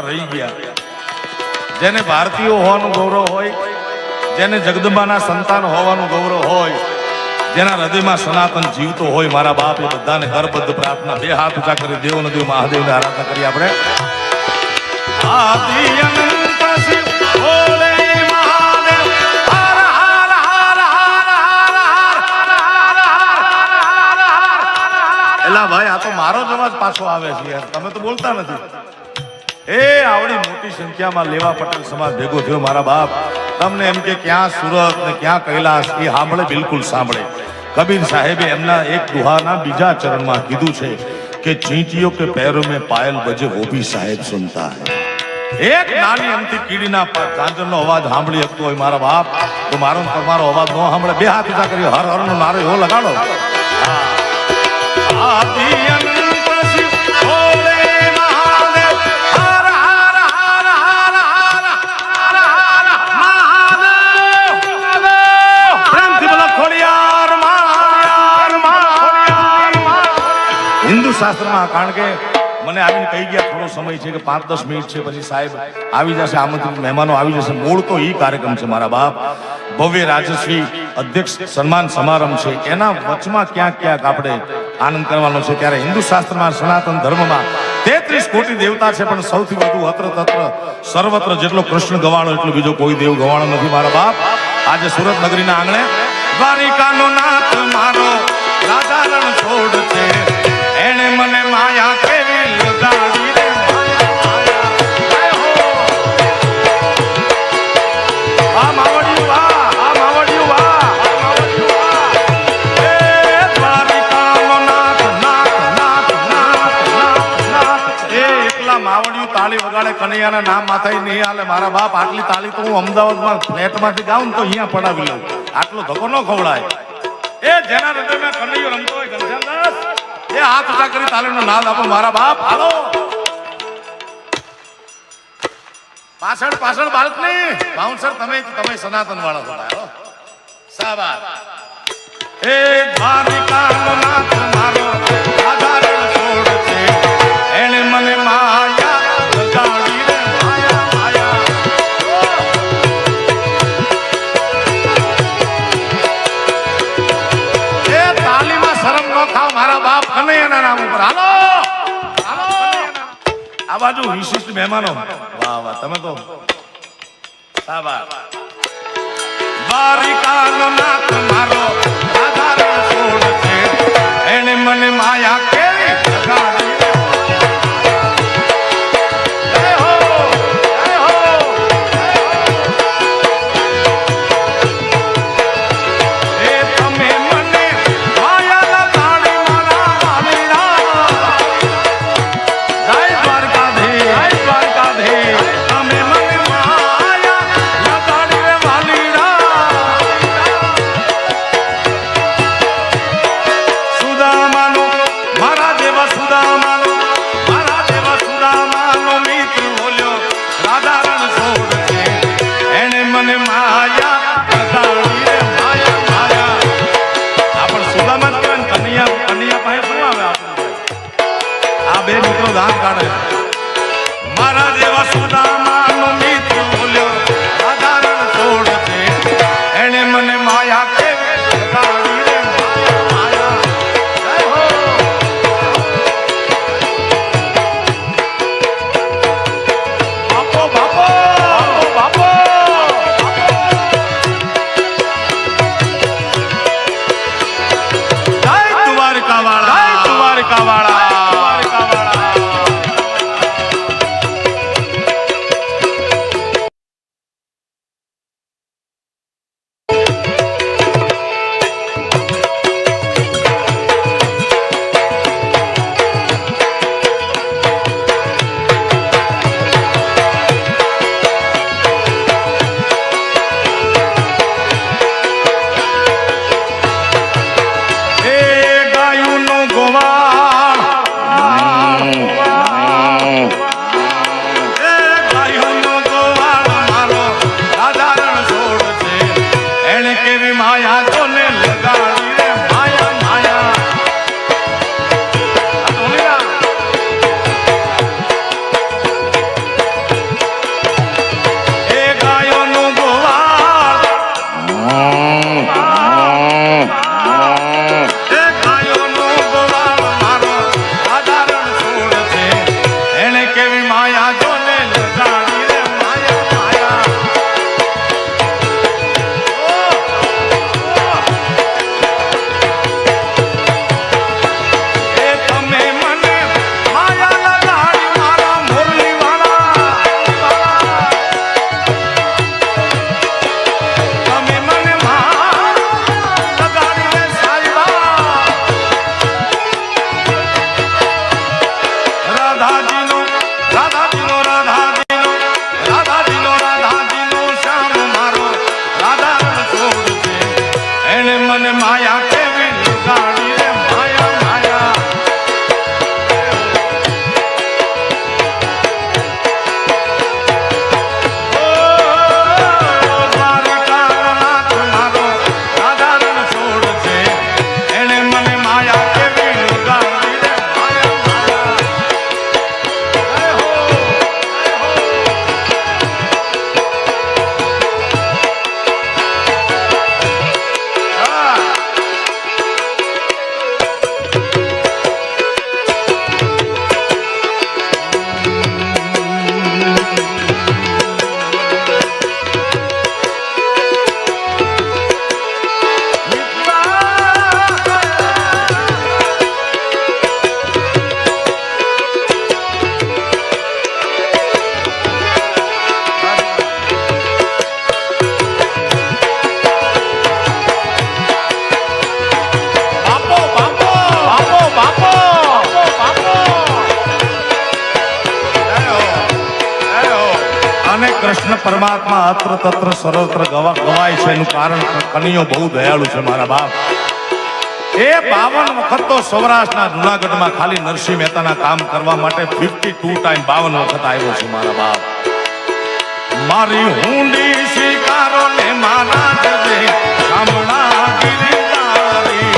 રહી ગયા જેને ભારતીયો હોવાનું ગૌરવ હોય, જેને જગદંબાના સંતાન હોવાનું ગૌરવ હોય, જેના હૃદયમાં સનાતન જીવતો હોય, મારા બાપ એ બધાને કરબદ્ધ પ્રાર્થના, બે હાથ ઊંચા કરી દેવ નદેવ મહાદેવને આરાધના કરી આપણે. આદિ અનંત શિવ ભોલે મહાદેવ હર હર હર હર હર. એલા ભાઈ, આ તો મારો જ અવાજ પાછો આવે છે યાર, તમે તો બોલતા નથી. એ આવડી મોટી સંખ્યામાં લેવા પટેલ સમાજ ભેગો થયો મારા બાપ. તમને એમ કે ક્યાં સુરત ને ક્યાં કૈલાસ, એ સાંભળે, બિલકુલ સાંભળે. કબીર સાહેબે એમના એક દુહાના બીજા ચરણમાં કીધું છે કે ચીંટીઓ કે पैरों में पायल बजे वो भी साहेब सुनता है. એક નાની અમથી કીડીના ઝાંઝરનો અવાજ સાંભળી શકતો હોય મારા બાપ, તો મારો તમારો અવાજ ન સાંભળે, બે હાથ ઊંચા કરી હર હર નો નારો એવો લગાડો. આદિ અનંત શિવ ભોલે મહાદેવ હર હર હર હર હર હર મહાદેવ. પ્રેમથી બોલો ખોડિયાર હિન્દુ શાસ્ત્રમાં, કારણ કે મને આવીને કહી ગયા થોડો સમય છે કે 5-10 મિનિટ છે, પછી સાહેબ આવી જશે, આમંત્રિત મહેમાનો આવી જશે. મૂળ તો એ કાર્યક્રમ છે મારા બાપ. ભવ્ય રાજશ્રી અધ્યક્ષ સન્માન સમારંભ છે, એના વચમાં ક્યાંક ક્યાંક આપણે આનંદ કરવાનો છે. ત્યારે હિન્દુ શાસ્ત્રમાં, સનાતન ધર્મમાં 33 કોટી દેવતા છે, પણ સૌથી વધુ અત્ર તત્ર સર્વત્ર જેટલો કૃષ્ણ ગવાણો એટલો બીજો કોઈ દેવ ગવાણો નથી મારા બાપ. આજે સુરત નગરીના આંગણે દ્વારિકાનો નાથ મારો રાધા રણ છોડ છે, એણે મને માયા કેવી લગાડી રે. આ માવડિયું વાહ, આ માવડિયું વાહ. એ દ્વારિકાનો નાથ નાથ નાથ નાથ નાથ. એ એકલા માવડિયું તાળી વગાડે, કનૈયાના નામ માથાય નહીં હાલે મારા બાપ. આટલી તાળી તો હું અમદાવાદમાં ફ્લેટમાંથી ગાઉં તો અહીંયા પડાવી લઉં, આટલો ધક્કો ન ખવડાય. એ જેના હૃદયમાં કનૈયો રમતો હોય, ઘનશ્યામદાસ, એ હાથ ઊંચા કરી તાલીનો નાદ આપો મારા બાપ. હાલો પાછળ પાછળ બાળક નહીં, બાઉન્સર તમે સનાતન વાળા હતા. હાલો શાબાશ. એ દ્વારિકાનો નાથ મારો રાધા રણ છોડ છે, એણે મને માયા લગાડી રે, માયા માયા. એ તાલીમાં શરમ ન ખાવ મારા બાપ, કનૈયાના નામ ઉપર. હાલો હાલો. આ બાજુ વિશિષ્ટ મહેમાનો, વાહ વાહ, તમે તો શાબાશ. દ્વારિકાનો નાથ મારો રાધા રણ છોડ છે, એણે મને માયા કેવી લગાડી. જય હો જય હો. એ તમે મને માયા લગાડી મારા વાલીડા. જય દ્વારકાધીશ, જય દ્વારકાધીશ. તમે મને માયા લગાડી રે વાલીડા. સુદામાનો મારા જેવા સુદામાનો, મારા જેવા સુદામાનો મિત્ર બોલ્યો રાધા રણ છોડ છે, એણે મને માયા લગાડી રે, માયા માયા. આ પણ સુદામા જ કહેવાય ને, કનૈયા કનૈયા પાસે શું આવે આપણું? આ બે મિત્રો દાન કાઢે. મારા જેવા સુદામાનો મિત્ર બોલ્યો રાધા રણ છોડ છે, એણે મને માયા કેવી લગાડી રે, માયા માયા. જય હો. બાપો બાપો બાપો બાપો. જય દ્વારકાવાળા, જય દ્વારકાવાળા. રાધાજીનો રાધાજીનો રાધાજીનો રાધાજીનો રાધાજીનો શ્યામ મારો રાધા છોડ છે એને મને માયા કેવી લગાડી રે માયા માયા કૃષ્ણ પરમાત્મા અત્ર તત્ર સર્વત્ર ગવાય છે એનું કારણ કનૈયો બહુ દયાળુ છે મારા બાપ એ 52 વખત તો સૌરાષ્ટ્રના જુનાગઢમાં ખાલી નરસિંહ મહેતાના કામ કરવા માટે 52 ટાઈમ 52 વખત આવ્યો છે મારા બાપ મારી હુંડી સ્વીકારો ને મારા જજે સાંભળા ગિરિધારી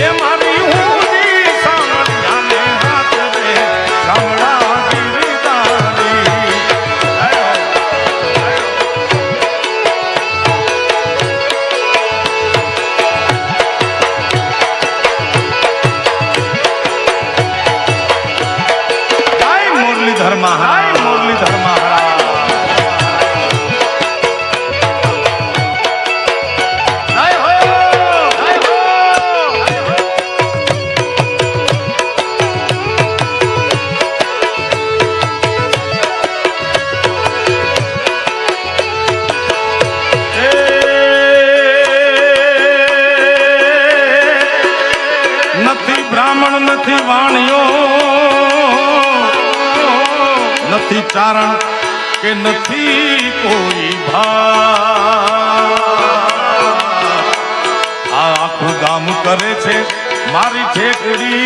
એ મારી નથી વાણિયો નથી ચારણ કે નથી કોઈ આખું ગામ કરે છે મારી ઠેકડી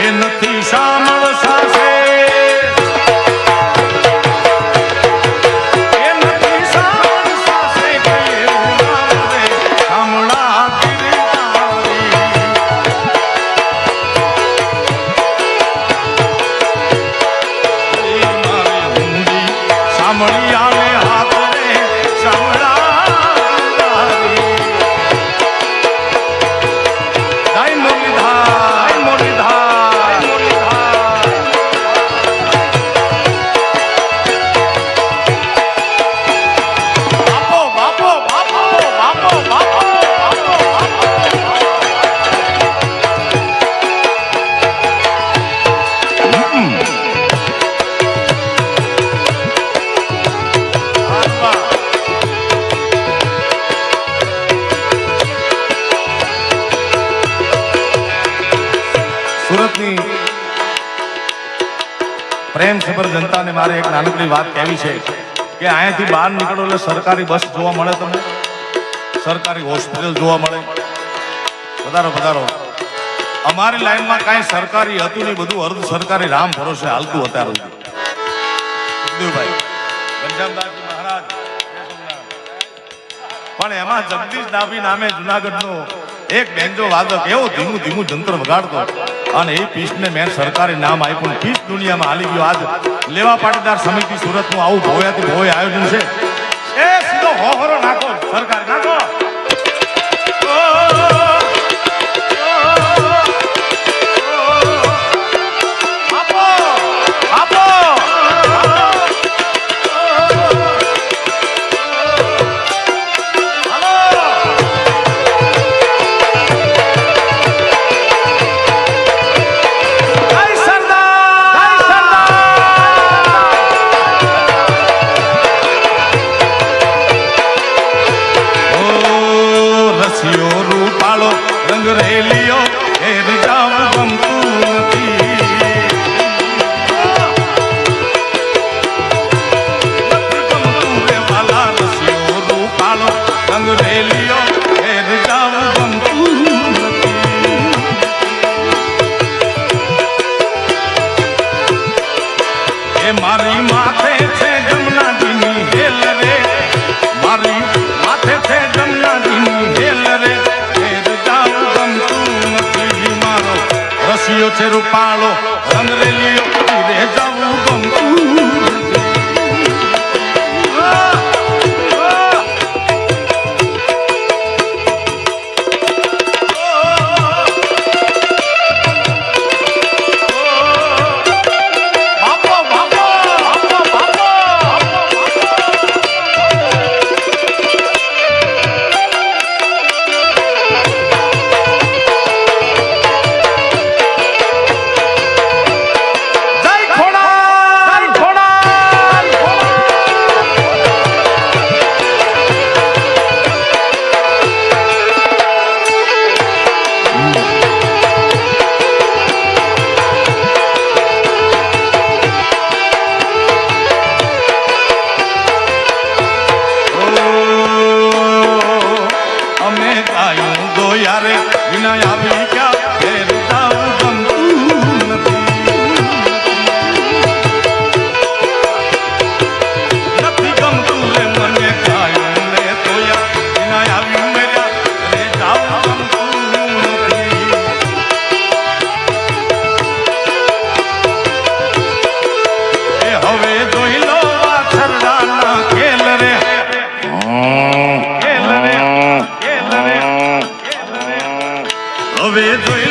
એ નથી શામળ સાસે સુરતની પ્રેમ સભર જનતાને મારે એક નાનકડી વાત કહેવી છે કે અહીંયાથી બહાર નીકળો એટલે સરકારી બસ જોવા મળે, તમને સરકારી હોસ્પિટલ જોવા મળે. વધારો વધારો અમારી લાઈનમાં કાંઈ સરકારી હતું નહીં, બધું અર્ધ સરકારી રામ ભરોસે હાલતું અત્યારે ભાઈ ઘનશ્યામદાસજી મહારાજ. પણ એમાં જગદીશ ડાભી નામે જુનાગઢનો એક બેન્જો વાદક એવો ધીમું ધીમું જંત્ર વગાડતો અને એ પીસને મેં સરકારી નામ આપ્યું. પીસ દુનિયામાં હાલી ગયો. આજ લેવા પાટીદાર સમિતિ સુરતનું આવું ભોયાથી ભોય આયોજન છે. એ સીધો હોહરો નાખો, સરકારી નાખો. રેલીઓ ઘેર જાવું ગમતું નથી. ગમતું રે વાલા રસિયો રૂપાળો રંગ રેલીઓ ઘેર જાવું ગમતું નથી. એ મારી માથે છે જમનાજીની હેલ રે, મારી માથે છે જમનાજીની હેલ રે, ઘેર જાવું ગમતું નથી. મારો રસિયો છે રૂપાળો રંગ રેલીઓ ઘેર જાવું ગમતું નથી. વિના આવી ક્યાં ઘેર જાવું ગમતું નથી. નથી ગમતું રે મને કાયું ને તોયા વિના આવી મેર્યા રે જાવું ગમતું નથી. એ હવે જોઈ લો વાછરડાના ખેલ રે, ખેલ રે, ખેલ રે. હવે જોઈ